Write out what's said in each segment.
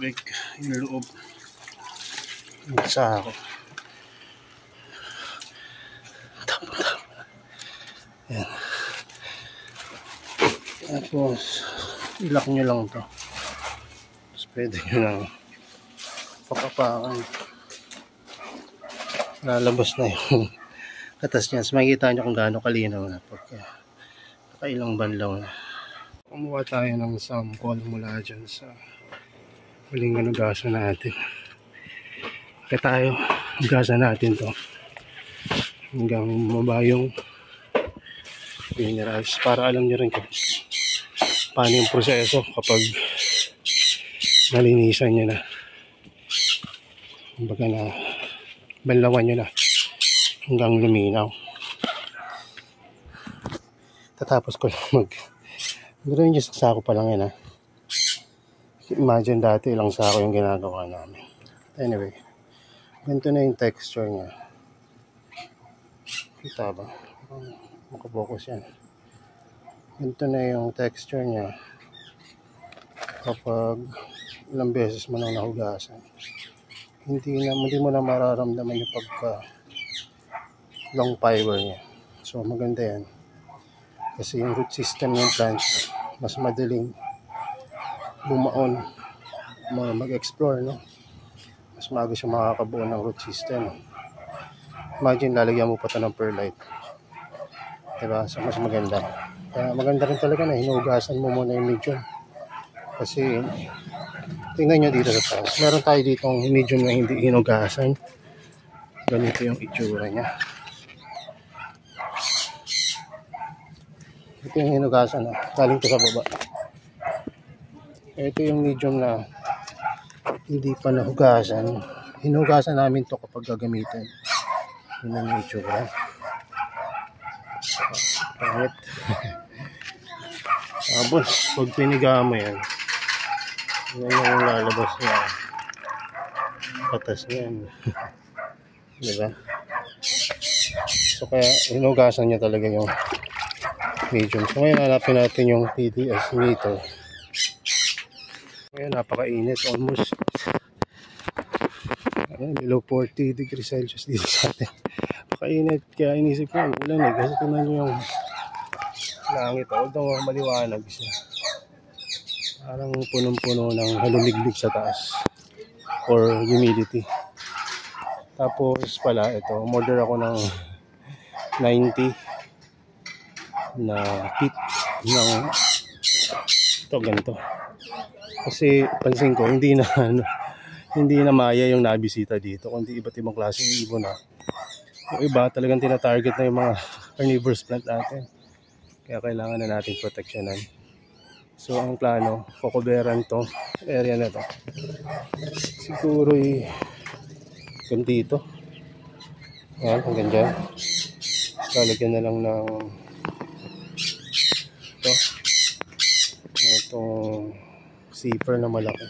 tubig yung loob. Isa ako. Ayan. Tapos, ilak nyo lang ito. Tapos pwede nyo lang pakapakan. Lalabas na yung katas niya. So, makikita nyo kung gaano kalinaw na pagka nakailang banlaw na. Kumuha tayo ng sample mula dyan sa huling hugasan natin. Kaya tayo, hugasan natin to hanggang mababa yung minerals para alam nyo rin paano yung proseso kapag nalinisan nyo na. Kumbaga na banlawan nyo na hanggang luminaw. Tatapos ko lang gano'n yung sako pa lang yan ha. Imagine dati ilang sako yung ginagawa namin. Anyway, ganito na yung texture niya. Kita ba? Makapokus yan. Ganito na yung texture niya kapag ilang beses mo nang nahugasan. Hindi mo na mararamdaman yung pagka long fiber niya. So maganda yan. Kasi yung root system ng plants mas madaling bumaon, mag-explore, no? Mas maaga siya makakabuo ng root system. Imagine, lalagyan mo pa ito ng perlite. Diba? So, mas maganda. Kaya maganda rin talaga na hinugasan mo muna yung medium. Kasi, tingnan nyo dito sa taas. Meron tayo ditong medium na hindi hinugasan. Ganito yung itsura niya. Ito yung hinugasan na. Galing ko sa baba. Ito yung medium na hindi pa nahugasan. Hinugasan namin to kapag gagamitin. Yun ang itsura. Pangit. Tapos, pag piniga mo yan, yan yung lalabas niya. Patas niyan. Diba? So, kaya hinugasan niya talaga yung medium. So, ngayon hanapin natin yung TDS meter. Ngayon, napakainit. Almost below 40 degrees Celsius dito sa atin. Napakainit. Kaya inisip ko, ulan eh. Kasi tingnan nyo yung langit. Although maliwanag siya. Parang punong-puno ng haluliglig sa taas. Or humidity. Tapos pala, ito, umorder ako ng 90 na feet ng ito, ganito. Kasi pansin ko, hindi na maya yung nabisita dito, kundi iba't ibang klaseng ibon na. Yung iba talagang tina-target na yung mga carnivorous plant natin. Kaya kailangan na natin proteksyonan. So ang plano, kukuberan to area na to. Siguro dito. Ayan, hanggang dyan. Lalagyan na lang ng itong zipper na malaki.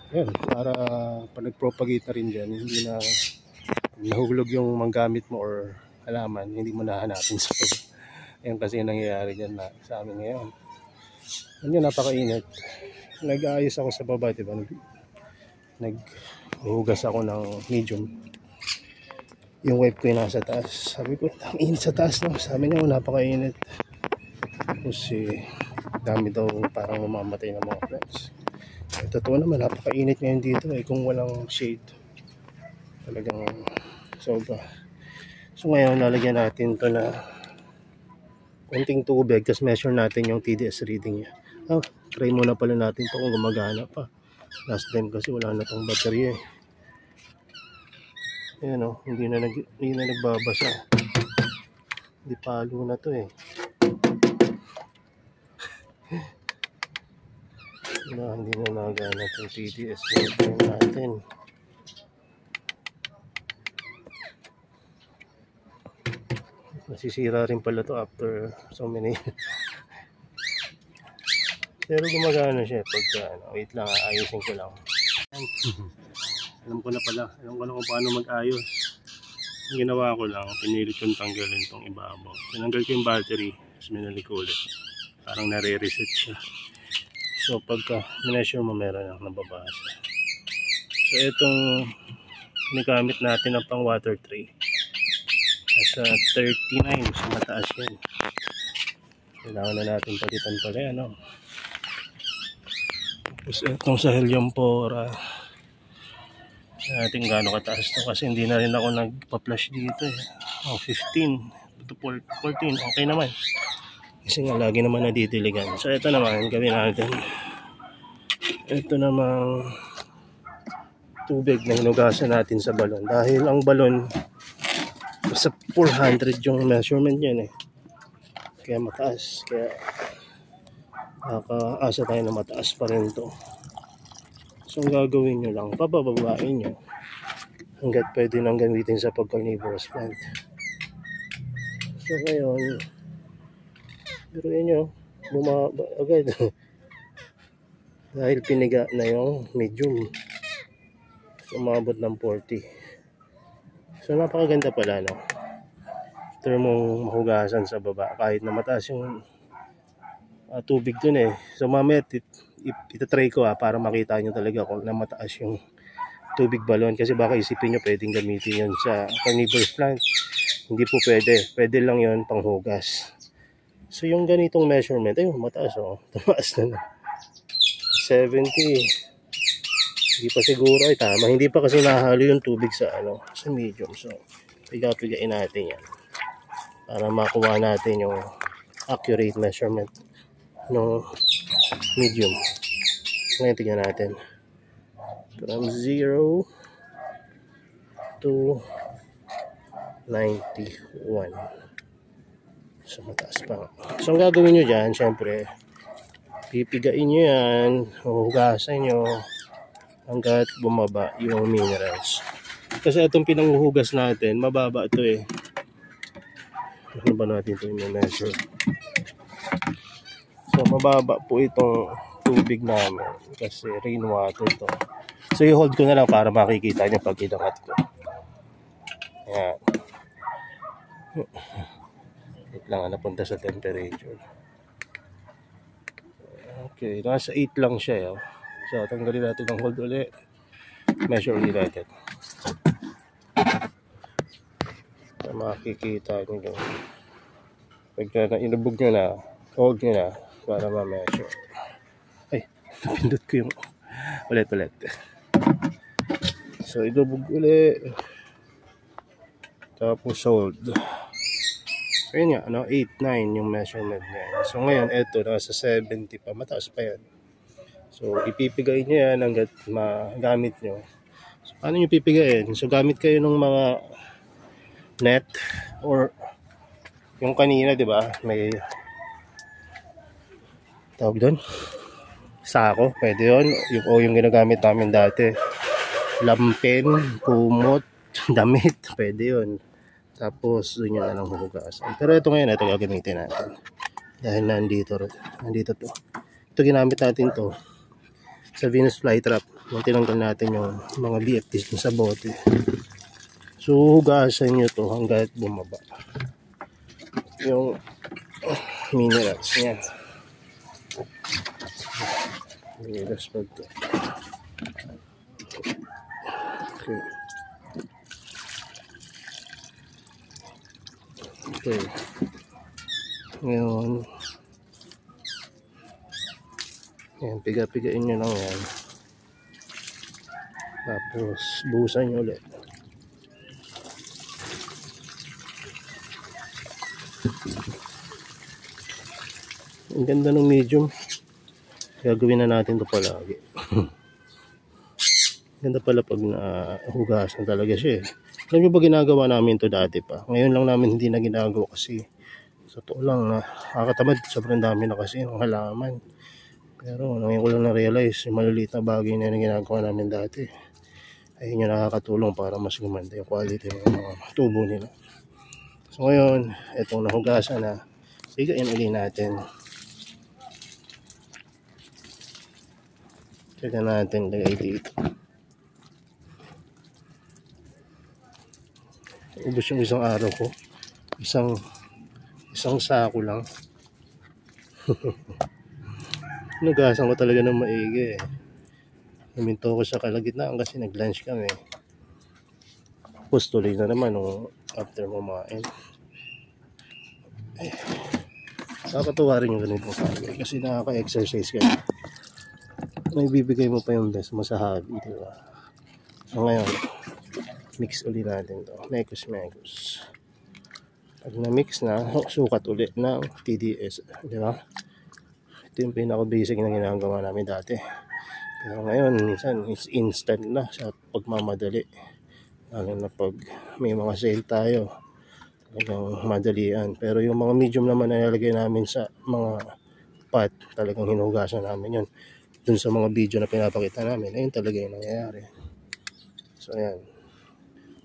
Ayan, para pag nag-propagate na rin dyan, hindi na nahulog yung manggamit mo or halaman, hindi mo nahanapin sa pag. Ayan kasi yung nangyayari dyan na sa amin ngayon. Ayan, napakainit. Nag-aayos ako sa baba, diba? Naghugas ako ng medium. Yung wife ko yung nasa taas. Sabi ko, ang init sa taas, no? Sabi niya, napakainit. Kasi dami daw parang mamamatay ng mga plants. Totoo naman, napakainit ngayon dito kung walang shade. Talagang sobra. So ngayon, lalagyan natin to na konting tubig, tapos measure natin yung TDS reading niya. Try muna pala natin to kung gumagana pa. Last time kasi wala na tong battery eh. Ayan o, hindi na nagbabasa. Hindi palo na to eh. Hindi na nagana itong TDS natin. Nasisira rin pala to after so many. Pero gumagana siya pagka wait lang, ayusin ko lang. Alam ko na kung paano mag-ayos. Ang ginawa ko lang, pinilit kong tanggalin itong ibabaw. Tinanggal ko yung battery, tapos minalik ko ulit. Parang nare-reset siya. So pagka measure mo, meron ang nababasa. So itong ginagamit natin ng pang water tray, nasa 39, so mataas yan. Kailangan na natin palitan pala yan, no? Tapos itong sa helium 4, natin gaano kataas to, kasi hindi na rin ako nagpa-flash dito eh. 15 to 14, okay naman. Kasi nga lagi naman nadidiligan. So ito naman, gawin natin. Ito namang tubig na hinugasan natin sa balon. Dahil ang balon, sa 400 yung measurement yan eh. Kaya mataas. Kaya nakaasa tayo na mataas pa rin to. So ang gagawin nyo lang, pabababain nyo hanggat pwede nang gamitin sa pag-carnivorous plant. So ngayon, biruin nyo, bumaba agad. Dahil piniga na yung medium. So umabot ng 40. So napakaganda pala, no? After mong mahugasan sa baba, kahit na mataas yung tubig dun eh. So mamaya itatry ko para makita nyo talaga kung na mataas yung tubig balon. Kasi baka isipin nyo pwedeng gamitin yun sa carnivorous plant. Hindi po pwede. Pwede lang yun panghugas. So yung ganitong measurement, ayun, mataas oh. Tumaas na 70. Hindi pa siguro ay tama. Hindi pa kasi nahalo yung tubig sa sa medium. So piga-pigain natin yan para makuha natin yung accurate measurement ng medium. Ngayon tingnan natin. From 0 to 91. So mataas pa. So ang gagawin nyo dyan, syempre, pipigain nyo yan, hugasan nyo hanggat bumaba yung minerals. Kasi itong pinanghuhugas natin, mababa ito eh. Ano ba natin ito i-measure? So mababa po itong tubig namin kasi rainwater to. So i-hold ko na lang para makikita nyo pag inangat ko. Ayan. Wait lang, napunta sa temperature. Okay, nasa 8 lang siya. So tanggalin natin ang hold ulit. Measure ulit natin. So, makikita nyo yung pagka inubog nyo na, hold nyo na para ma-measure. Ay, napindot ko yung ulit. So inubog ulit. Tapos hold. So yun nga, 8, 9 yung measurement niya. So ngayon, eto, nasa 70 pa. Mataas pa yan. So ipipigay nyo yan hanggat magamit nyo. So paano nyo pipigayin? So gamit kayo ng mga net or yung kanina, di ba? May tawag doon? Sako. Pwede yun. Yung ginagamit namin dati. Lampin, kumot, damit. Pwede yun. Tapos doon yun na lang huhugasan. Pero ito ngayon, ito gagamitin natin. Dahil nandito to. Ito ginamit natin to sa Venus flytrap. Nung tinanggal natin yung mga BFTs sa bote. So hugasan nyo to hanggat bumaba yung minerals niya. Minerals pa ito. Okay. Okay. Ngayon, yan, piga-pigain nyo lang yan. Tapos, buhusan nyo ulit. Ang ganda ng medium. Gagawin na natin ito palagi. Ganda pala pag nahugasan talaga siya eh. Alam nyo ba ginagawa namin to dati pa? Ngayon lang namin hindi na ginagawa kasi sa totoo lang nakakatamad. Sobrang dami na kasi ng halaman. Pero ngayon ko lang na-realize yung maliliit na bagay na ginagawa namin dati. Ayun yung nakakatulong para mas gumanda yung quality ng mga tubo nila. So ngayon, itong nahugasan na. Sigain ulit natin. Check natin lagay dito. Ubus yung isang araw ko. Isang sako lang. Nugasan ko talaga ng maigi eh. Huminto ko sa kalagitnaan kasi nag-lunch kami. Tapos tuloy na naman nung after kumain. Nakakatuwa rin yung ganitong hobby kasi nakaka-exercise ka. May bibigay mo pa yung best mo sa hobby, di ba? So ngayon, mix ulit natin to. Mekos. Pag na-mix na, sukat ulit ng TDS, di ba? Ito yung pinaka-basic na ginagawa namin dati. Pero ngayon, minsan, it's instant na sa pagmamadali. Lalo na pag may mga sale tayo, talagang madalian. Pero yung mga medium naman na nilagay namin sa mga pot, talagang hinugasan namin yun. Dun sa mga video na pinapakita namin, ayun talaga yung nangyayari. So ayan,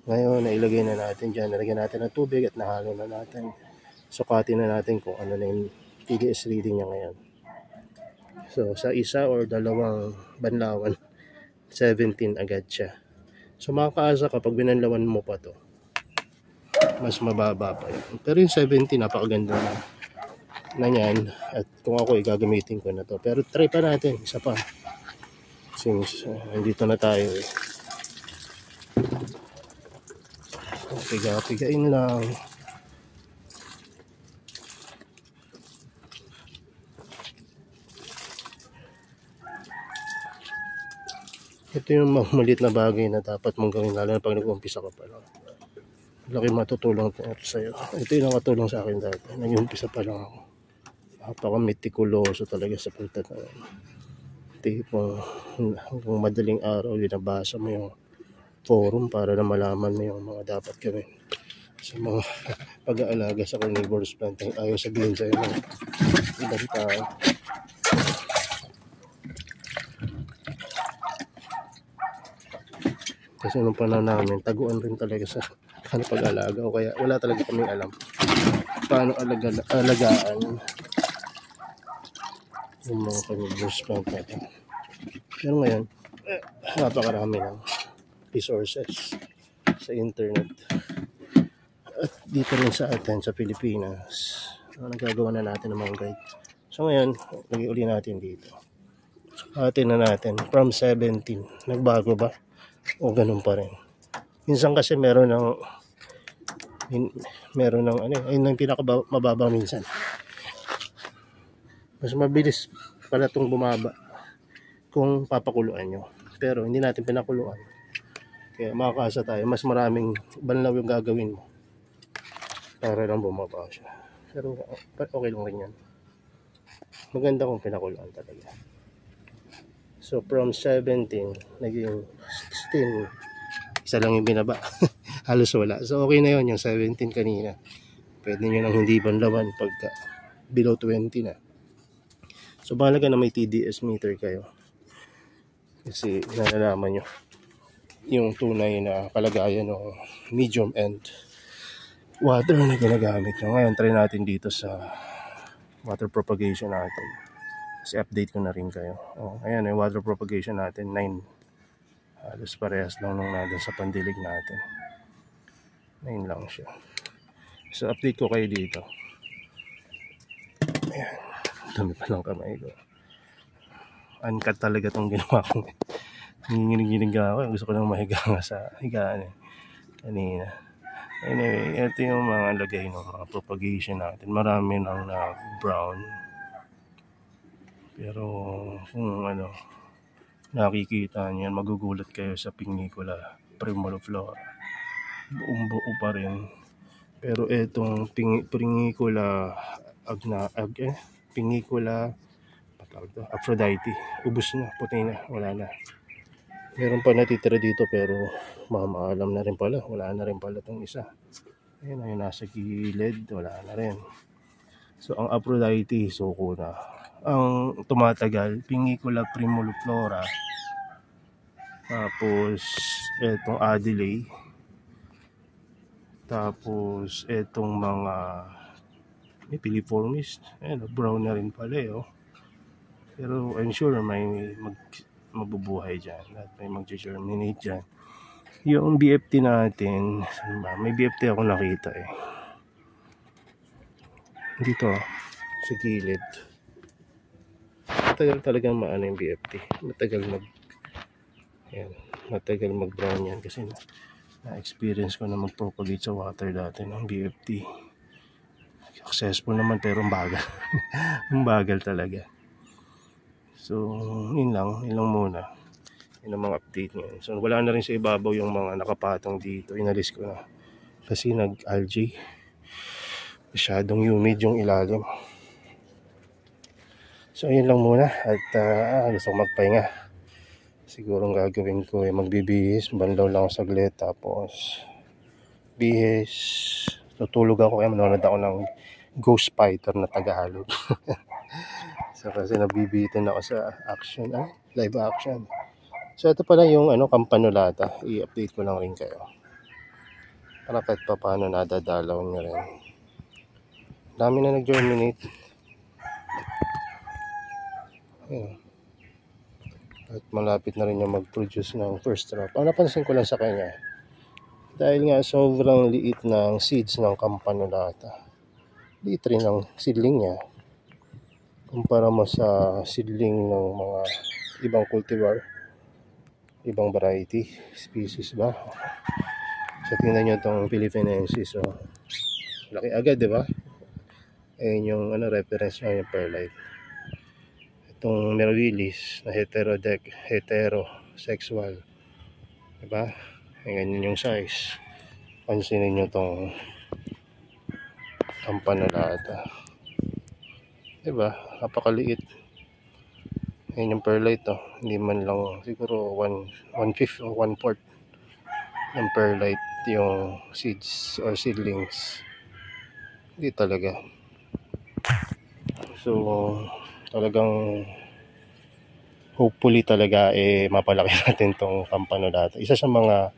ngayon nailagay na natin dyan, nalagyan natin ng tubig at nahalo na natin. Sukatin na natin kung ano na yung TDS reading niya ngayon. So sa isa or dalawang banlawan, 17 agad siya. So makakaasa kapag binanlawan mo pa to, mas mababa pa yun. Pero yung 17 napakaganda na yan, at kung ako gagamitin ko na to. Pero try pa natin isa pa since nandito na tayo eh. So, pigain lang. Ito yung maliit na bagay na dapat mong gawin lalo na pag nag-umpisa ka pa lang. Laki matutulong ito sa'yo. Ito yung nakatulong sa akin dati. Nag-umpisa pa lang ako. Napaka-metikuloso talaga sa pagtatanim. Tipong kung madaling araw, binabasa mo yung forum para na malaman mo yung mga dapat gawin sa mga pag-aalaga sa carnivorous plant. Ayaw sabihin sa'yo ng ibang tao. Kasi nung panahon namin, taguan rin talaga sa pag-alaga o kaya wala talaga kaming alam paano alagaan yung mga carnivorous plant natin. Pero ngayon, napakarami ng resources sa internet at dito rin sa atin sa Pilipinas. Nagagawa na natin ng mga guide. So ngayon, lagay uli natin dito. Atin na natin from 17. Nagbago ba? O ganun pa rin. Minsan kasi meron ng ano, ayun ang pinakamababa minsan. Mas mabilis pala itong bumaba kung papakuluan nyo. Pero hindi natin pinakuluan. Kaya makakasa tayo. Mas maraming banlaw yung gagawin mo para lang bumaba siya. Pero okay lang rin yan. Maganda kung pinakuluan talaga. So from 17 naging 16. Isa lang yung binaba. Halos wala. So okay na yun yung 17 kanina. Pwede nyo nang hindi banlawan pagka below 20 na. So mahalaga na may TDS meter kayo. Kasi nalalaman nyo yung tunay na kalagayan ng medium and water na ginagamit nyo. Ngayon try natin dito sa water propagation natin. Kasi update ko na rin kayo. Ayan yung water propagation natin 9. Halos parehas lang nung nandun sa pandilig natin. 9 lang siya. So update ko kayo dito. Ayan. Dami pa lang kamay ko. Uncut talaga itong ginawa ko. Nanginginig ako. Gusto ko lang mahiga nga sa higaan eh. Kanina. Anyway, ito yung mga lagay ng mga propagation natin. Marami nang na brown. Pero kung ano, nakikita niyan, magugulat kayo sa Pingicula primuliflora. Buong buo pa rin. Pero itong Pingicula Pingicula Aphrodite, ubos na, puti na, wala na. Meron pa natitira dito pero mamaalam na rin pala, wala na rin pala itong isa. Ayun, ayun nasa gilid, wala na rin. So ang Aphrodite, suko na. Ang tumatagal, Pingicula primuliflora. Tapos etong Adelaide. Tapos etong mga piliformis, ayan, brown na rin pala eh, oh. Pero I'm sure may mabubuhay dyan at may mag-germinate dyan. Yung BFT natin, may BFT ako nakita eh. Dito sa gilid. matagal talagang maano yung BFT. Yan, matagal mag-brown yan kasi na-experience ko na mag-propagate sa water dati ng BFT. Successful naman pero ang bagal. Ang bagal talaga. So, yun lang muna. Yun ang mga update ngayon. So, wala na rin sa ibabaw yung mga nakapatong dito. Inalis ko na. Kasi nag-algae. Masyadong humid yung ilalim. So, yun lang muna. At gusto ko magpahinga. Siguro ang gagawin ko ay magbibihis. Banlaw lang ako saglit. Tapos, bihis. Tutulog ako. Kaya manonood ako ng Ghost Fighter na Tagalog. So, kasi nabibitin ako sa action. Live action. So, ito pala yung Campanulata. I-update ko lang rin kayo. Para kahit pa paano nadadalaw nyo rin. Dami na nag-germinate. Ayan. At malapit na rin yung mag-produce ng first crop. Ang napansin ko lang sa kanya, dahil nga sobrang liit ng seeds ng Campanulata. Liit rin ang seedling niya. Kumpara mo sa seedling ng mga ibang cultivar, ibang variety, species ba? So, tingnan nyo itong Philippinensis. So, laki agad, di ba? Ayun yung reference nyo, yung perlite. Itong Merwilis na heterosexual, diba? Ganyan yung size. Pansinin nyo itong Campanulata, diba? Napakaliit. Yan yung perlite to. Hindi man lang siguro 1/5 o 1/4 ng perlite yung seeds or seedlings. Hindi talaga. So, talagang hopefully talaga mapalaki natin tong Campanulata. Isa sa mga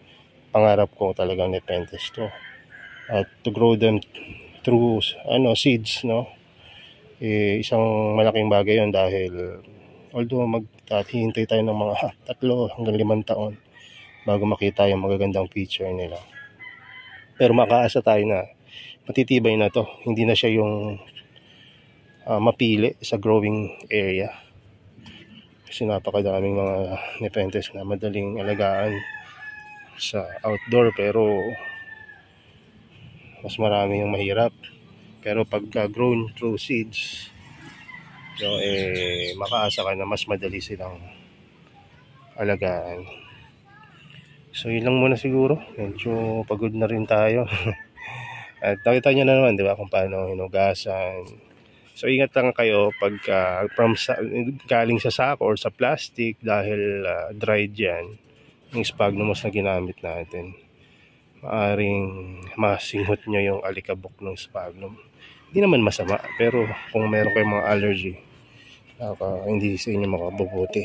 pangarap ko talagang nepenthes to. At to grow them through seeds, no? Isang malaking bagay yun dahil although maghihintay tayo ng mga 3 hanggang 5 taon bago makita yung magagandang feature nila. Pero makaasa tayo na matitibay na to. Hindi na siya yung mapili sa growing area. Kasi napakadaming mga nepenthes na madaling alagaan sa outdoor pero mas marami yung mahirap. Pero pagka grown through seeds, so makaasa ka na mas madali silang alagaan. So yun lang muna siguro. Medyo pagod na rin tayo. At nakita nyo na naman, di ba, kung paano hinugasan. So ingat lang kayo pagka galing sa sako or sa plastic dahil dried yan, yung sphagnum moss na ginamit natin. Maaring masinghot nyo yung alikabok ng sphagnum. Hindi naman masama, pero kung meron kayong mga allergy, hindi sa inyo makabubuti.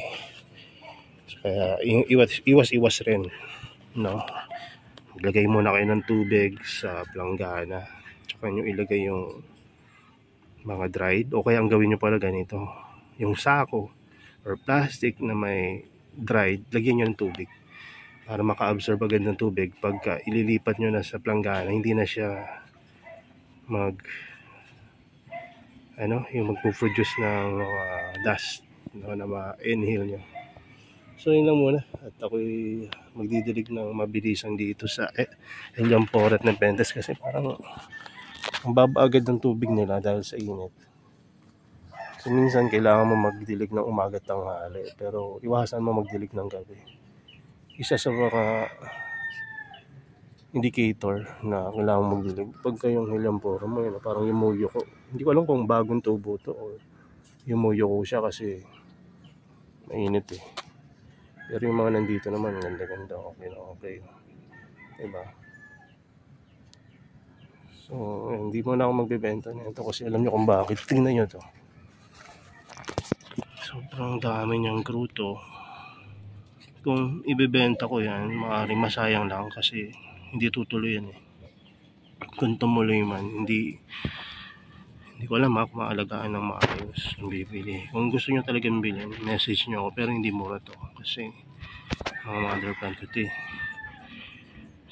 So, kaya iwas rin, no? Maglagay muna kayo ng tubig sa planggana, tsaka nyo ilagay yung mga dried, o kaya ang gawin nyo pala ganito, yung sako or plastic na may dried, lagyan nyo ng tubig para maka-absorb agad ng tubig. Pagka ililipat nyo na sa planggana, hindi na siya yung magpo-produce ng dust, no, na ma-inhale nyo. So yun lang muna. At ako'y magdidilig ng mabilisan dito sa Helianthora at nepenthes kasi parang ang baba agad ng tubig nila dahil sa init. So minsan kailangan mo magdilig ng umaga at tanghali, pero iwasan mo magdilig ng gabi. Isa sa mga indicator na kailangan magdilig pagka yung Helianthora mo, yun, parang yumuyo ko. Hindi ko alam kung bagong tubo to o yumuyo ko siya kasi mainit eh. Pero yung mga nandito naman, ganda-ganda, okay. Diba? So, hindi mo na ako magbebenta nito kasi alam nyo kung bakit. Tingnan nyo to. Sobrang dami niyang gruto. Kung ibebenta ko yan, maaaring masayang lang kasi hindi tutuloy yan eh. Kung tumuloy man, hindi ko alam kung maalagaan ng maayos ang bibili. Kung gusto nyo talagang bilhin, message nyo ako, pero hindi mura to kasi mga mother plant ito eh.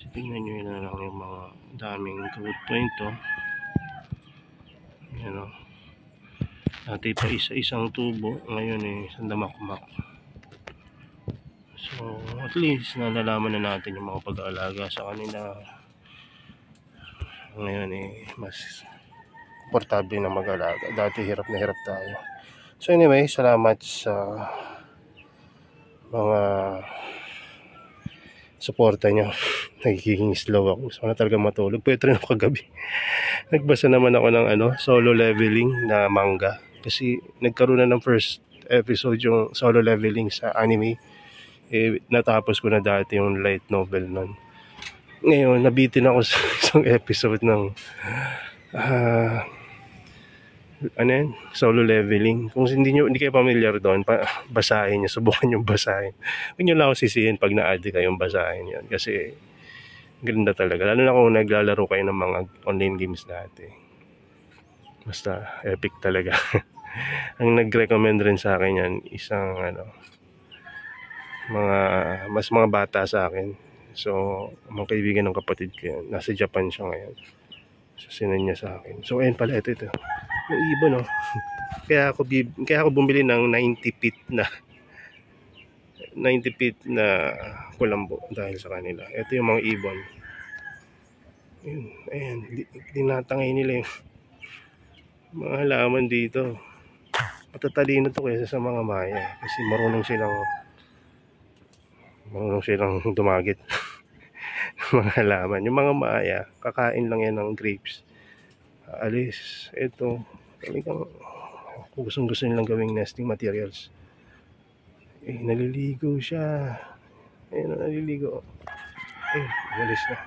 So, tingnan nyo yun na lang yung mga daming growth point to. Dati pa isa-isang tubo, ngayon isang damakmak. So at least nalalaman na natin yung mga pag-aalaga sa kanila. Ngayon mas komportable na mag-alaga. Dati hirap na hirap tayo. So anyway, salamat sa mga suporta nyo. Nagiging slow ako. Gusto ko na talaga matulog. Pwede rin ako kagabi. Nagbasa naman ako ng solo leveling na manga. Kasi nagkaroon na ng first episode yung solo leveling sa anime. Natapos ko na dati yung light novel nun. Ngayon, nabitin ako sa isang episode ng solo leveling. Kung hindi kayo familiar doon, basahin nyo, subukan nyo basahin. Huwag nyo lang ako sisihin pag na-add kayong basahin yun. Kasi ganda talaga. Lalo na kung naglalaro kayo ng mga online games dati. Basta epic talaga. Ang nag-recommend rin sa akin yan, isang mga bata sa akin. So, mga kaibigan ng kapatid ko yan. Nasa Japan siya ngayon. So, sinan niya sa akin. So, ayun pala, ito. Yung ibon, kaya ako bumili ng 90 feet na kulambo dahil sa kanila. Ito yung mga ibon. Ayan, dinatangay nila yung mga halaman dito. Matatalino to kaysa sa mga Maya kasi marunong silang dumagit mga halaman. Yung mga Maya, kakain lang yan ng grapes. Alis, ito talagang gusto nilang gawing nesting materials. Naliligo siya. Naliligo. Walis na.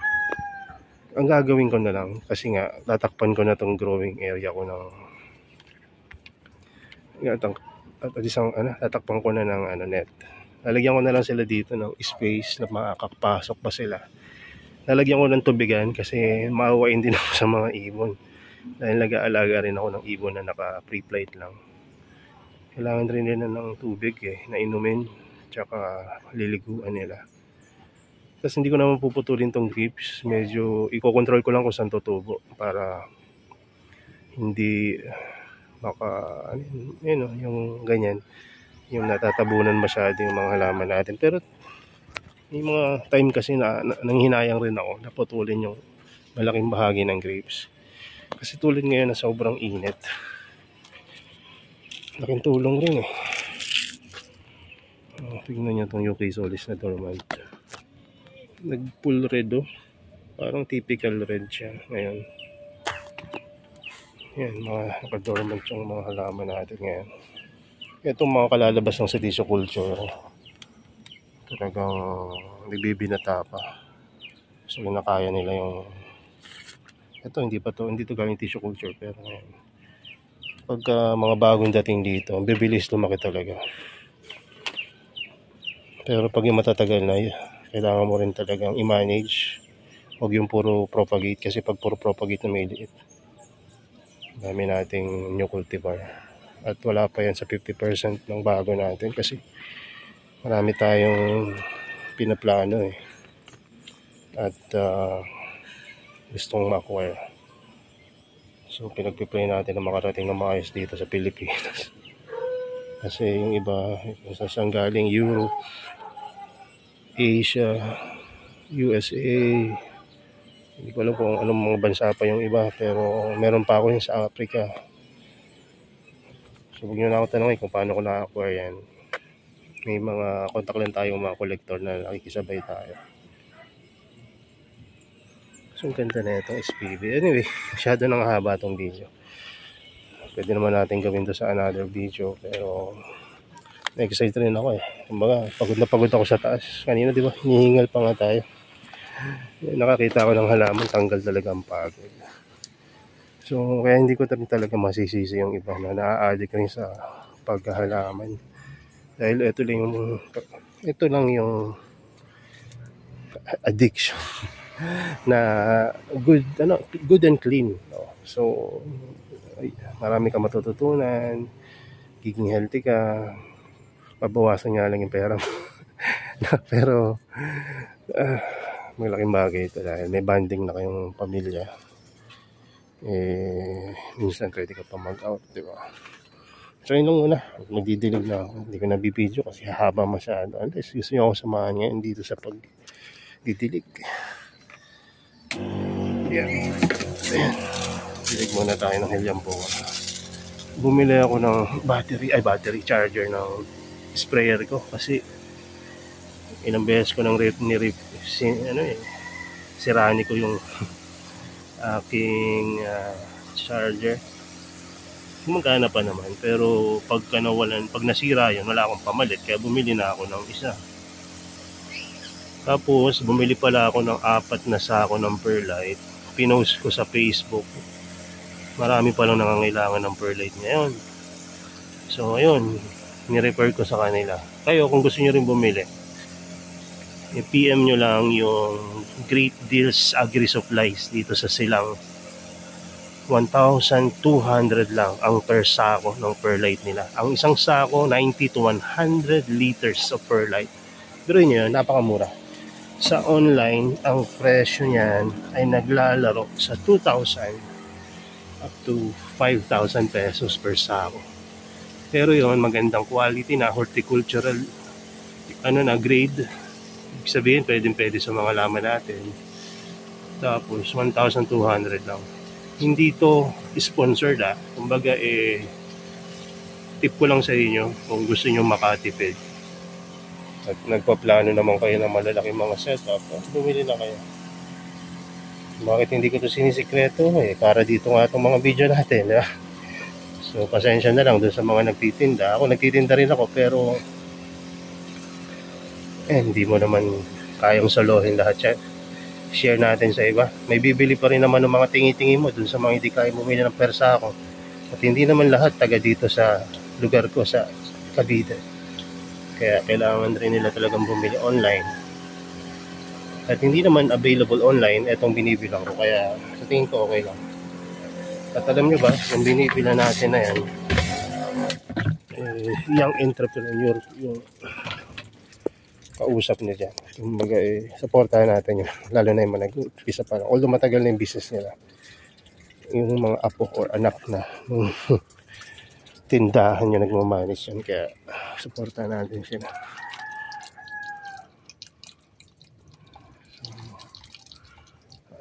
Ang gagawin ko na lang, kasi nga tatakpan ko na tong growing area ko ng tatakpan ko na ng net. Lalagyan ko na lang sila dito ng space na makakapasok pa sila. Lalagyan ko ng tubigan kasi maawain din ako sa mga ibon. Dahil nag-aalaga rin ako ng ibon na naka-pre-flight lang. Kailangan rin nila ng tubig na inumin, tsaka liliguan nila. Tapos hindi ko naman puputulin tong grips. Medyo i-control ko lang kung saan tutubo para hindi yung ganyan, yung natatabunan masyado yung mga halaman natin. Pero may mga time kasi na nanghinayang rin ako na putulin yung malaking bahagi ng grapes. Kasi tulad ngayon na sobrang init, laking tulong rin tignan nyo itong UK solis na dormant. Nag-full red parang typical red siya ngayon. Yan, mga nakadormant yung mga halaman natin ngayon. Itong mga kalalabas ng culture, talagang nagbibinata pa. So kinakaya nila yung hindi to galing tissue culture, pero ngayon pagka mga bagong dating dito, bibilis lumaki talaga. Pero pag yung matatagal na, kailangan mo rin talagang i-manage. Huwag yung puro propagate, kasi pag puro propagate na may liit, dami nating new cultivar at wala pa yan sa 50% ng bago natin kasi marami tayong pinaplano at gustong ma-acquire. So pinagpipray natin na makarating na maayos dito sa Pilipinas kasi yung iba saan galing, Europe, Asia, USA, hindi ko alam kung anong mga bansa pa yung iba, pero meron pa ako yung sa Africa. So huwag nyo na ako tanongin kung paano ko na-acquire yan. May mga contact lang tayo, mga collector na nakikisabay tayo. So ang ganda na itong SPV. Anyway, masyado nang haba itong video. Pwede naman natin gawin to sa another video, pero na-excite rin ako kumbaga pagod ako sa taas kanina, di ba? Hinihingal pa nga tayo. Nakakita ko ng halaman, tanggal talaga ang pagod. So kaya hindi ko talaga masisisi yung iba na naa-addict rin sa paghahalaman. Dahil ito lang yung addiction na good and clean. So marami ka matututunan, giging healthy ka, mabawasan nga lang yung pera mo. Pero may laking bagay ito dahil may bonding na kayong pamilya. Minsan pwede ka pa mag-out, di ba? So yun lang muna, magdidilig na ako. Hindi ko nabibideo kasi haba masyado. Unless gusto nyo ako samahan ngayon dito sa pagdidilig. Yeah. Ayan. Dilig muna tayo ng helium po. Bumili ako ng battery charger ng sprayer ko kasi ilang beses ko nang sirani ko yung aking charger. Gumagana pa naman pero pag nasira yun, wala akong pamalit kaya bumili na ako ng isa. Tapos bumili pala ako ng 4 na sako ng perlite. Pinost ko sa Facebook. Marami palang nangangailangan ng perlite ngayon. So ayun, ni-refer ko sa kanila. Kayo kung gusto nyo rin bumili, i-PM nyo lang yung Great Deals Agri Supplies dito sa Silang. 1,200 lang ang per sako ng perlite nila. Ang isang sako, 90 to 100 liters of perlite. Pero yun, napakamura. Sa online, ang presyo niyan ay naglalaro sa 2,000 up to 5,000 pesos per sako. Pero yun, magandang quality na, horticultural grade. Ibig sabihin, pwede sa mga laman natin. Tapos, 1,200 lang. Hindi to sponsored kumbaga tip ko lang sa inyo kung gusto nyo makatipid at nagpaplano naman kayo ng malalaki mga setup, bumili na kayo. Bakit hindi ko to sinisikreto? Para dito nga itong mga video natin, diba? So pasensya na lang dun sa mga nagtitinda. Ako nagtitinda rin ako pero hindi mo naman kayang solohin lahat yan. Share natin sa iba. May bibili pa rin naman ng mga tingi-tingi mo dun sa mga hindi kaya bumili ng persa ako. At hindi naman lahat taga dito sa lugar ko sa Cavite. Kaya kailangan rin nila talagang bumili online. At hindi naman available online itong binibilang ko. Kaya sa tingin ko okay lang. At alam nyo ba, yung binibila natin na yan, young entrepreneur, yung kausap niya dyan. Kumbaga supportahan natin yun. Lalo na yung mga nag-umpisa pa lang. Although matagal na yung business nila. Yung mga apo or anak na tindahan yung nagmamanage yan. Kaya supportahan natin sila.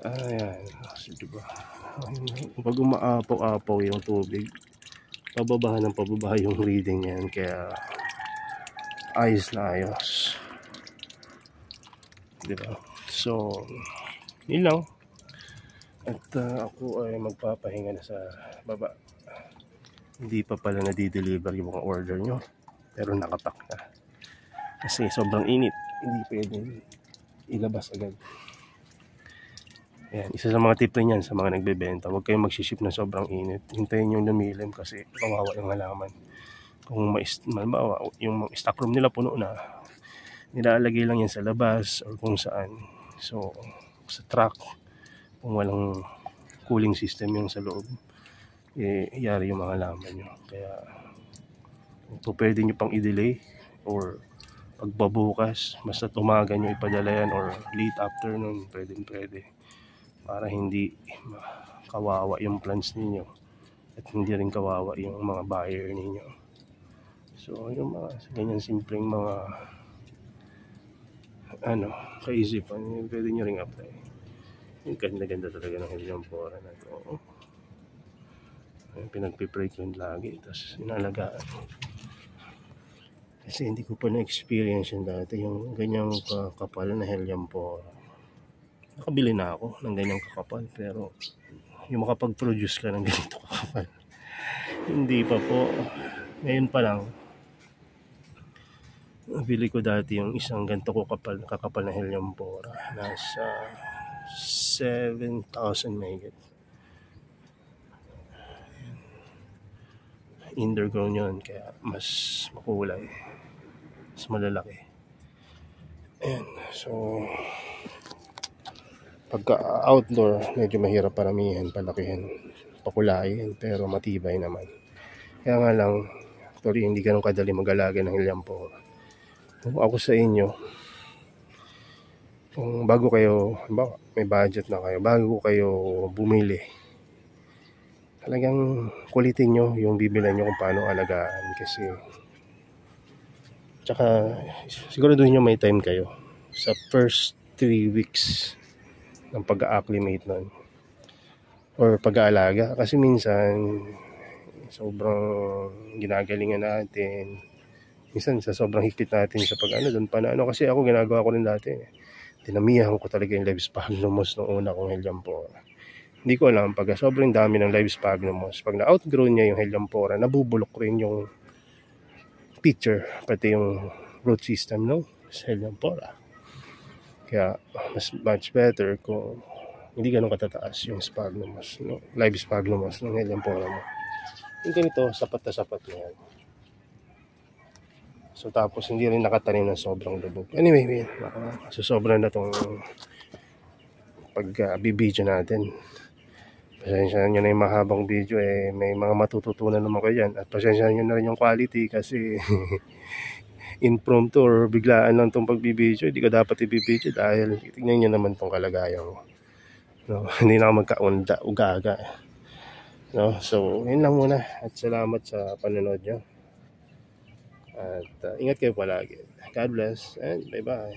Ayan. So, diba? Pag umaapaw-apaw yung tubig, pababahan ng pababaha yung reading yan. Kaya ayos na ayos. Diba? So, yun lang. At ako ay magpapahinga na sa baba. Hindi pa pala na-deliver yung mga order nyo. Pero nakapack na. Kasi sobrang init. Hindi pwedeng ilabas agad. Ayan, isa sa mga tip rin yan sa mga nagbebenta. Huwag kayong magsiship na sobrang init. Hintayin yung lumilim kasi kawawa yung halaman. Kung malimbawa, yung stock room nila puno na, nilalagay lang yan sa labas or kung saan. So, sa truck, kung walang cooling system yung sa loob, yari yung mga laman nyo. Kaya, kung pwede nyo pang i-delay or pagbabukas, basta umaga nyo ipadala yan or late afternoon, pwede. Para hindi kawawa yung plants ninyo at hindi rin kawawa yung mga buyer ninyo. So, yung mga ganyan simpleng mga kaisipan, pwede nyo ring apply. Yung ganda talaga ng helianthera na ito. Pinagpipray ko yun lagi, tapos inalagaan. Kasi hindi ko pa na-experience yun dati, yung ganyang kakapal na helianthera. Nakabili na ako ng ganyang kakapal, pero yung makapag-produce ka ng ganito kakapal, hindi pa po. Ngayon pa lang, nabili ko dati yung isang ganito ko kakapal na helianthera. Nasa 7,000 mahigit. Underground yun, kaya mas makulay, mas malalaki. And so pagka outdoor, medyo mahirap paramihan, palakihan, pakulayin, pero matibay naman. Kaya nga lang, actually hindi ganun kadali mag-alaga ng helianthera. Kung ako sa inyo, kung bago kayo, may budget na kayo, bago kayo bumili, talagang kulitin nyo yung bibilan nyo kung paano alagaan, kasi tsaka siguraduhin nyo may time kayo sa first 3 weeks ng pag-acclimate nun or pag-aalaga, kasi minsan sobrang ginagalingan natin, minsan sa sobrang higpit natin sa pag doon pa na kasi ako ginagawa ko rin dati, dinamihan ko talaga yung live sphagnum nung una kong Helianthera. Hindi ko alam, pag sobrang dami ng live sphagnum, pag na-outgrow niya yung Helianthera, nabubulok rin yung pitcher, pati yung root system no Helianthera. Kaya mas much better kung hindi ganun katataas yung sphagnum no? Live sphagnum ng Helianthera mo. Yung ganito, sapat na sapat na yan. So tapos hindi rin nakatanim ng sobrang lubog. Anyway, so sobra na tong pag-video natin. Pasensya nyo na yung mahabang video, may mga matututunan naman kayo yan. At pasensya nyo na rin yung quality kasi impromptu or biglaan lang tong pagbibideo. Hindi ko dapat ibibideo dahil tignan nyo naman tong kalagayan ko. No? Hindi na ako magkaunda, ugaga. No? So, yun lang muna. At salamat sa panonood nyo. At ingat kayo palagi. God bless and bye-bye.